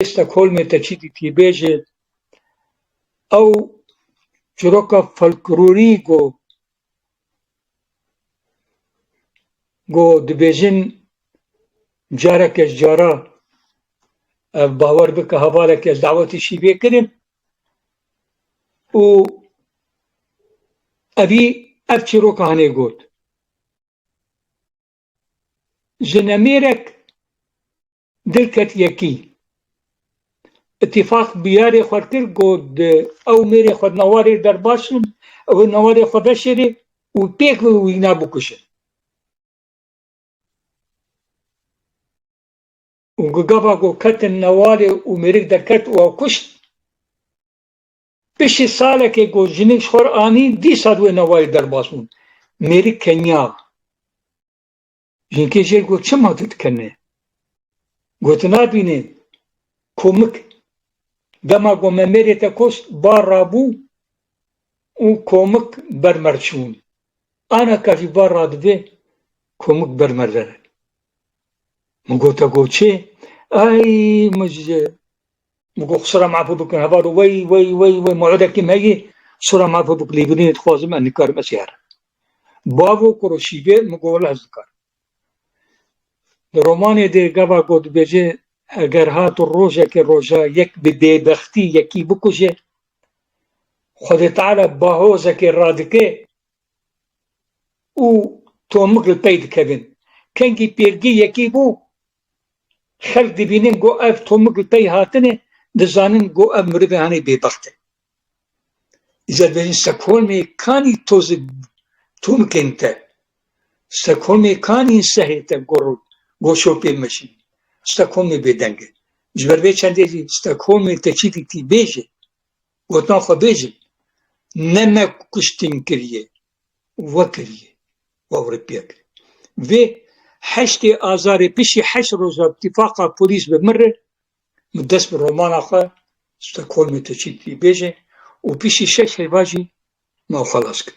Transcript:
استکهلم تچیتی تی بیجه او چروکا فلکلوری گو دبیجن جارکش جارا باور بکه هوالکش دعوتی شی بیکرم و ابي اف چروکا هنه گوت جنميرك دلكت يكي اتفاق بياري خورتر قد او ميري خود نواري درباشن او نواري خود بشري و بيك وينا بكشن و قبا قو كت النواري و ميريك دركت و كشت بشي سالك قو جنك خور آني دي سادو نواري درباشن ميريك كنيا جنكي جيل قو چما تتكنه قوت نابيني كومك دما قو مميري تكوست بار رابو و كومك برمرچون انا كافي بار رادبه كومك برمرده مقوتا قو چه اي مجزه مقو خسرا معفو بكن هبارو وي معودا كم هاي خسرا معفو بك ليبرين تخوازم اني كار مسيار باغو كروشيبه مقو الله ذكر روماني دي قبا قد بيجي اگر هات الروجه كروجا يك ببيبختي يكي بكوجه خود تعالى باهوزك الرادكه و تومك البيد كبن كنجي بيرجي يكي بو خلق دبينين قو اف تومك البي هاتنه دزانن قو اف مربه هاني بيبخته اذا بين ستكهلم كاني توز تومك انت ستكهلم كاني سهيت قو شو بيمشي ستكهلم بدنگه جبر بي چنده ستكهلم تچيتي تي بيجه قوتنا خو بيجه نما كشتن كريه وكريه وأوروبيك و 8 آذار پیشی 8 روز اتفاقا پلیس بمره مدست به رومان آخه استکهلم تچیتی بیجه و پیشی 6 هیواجی ما خلاص کرد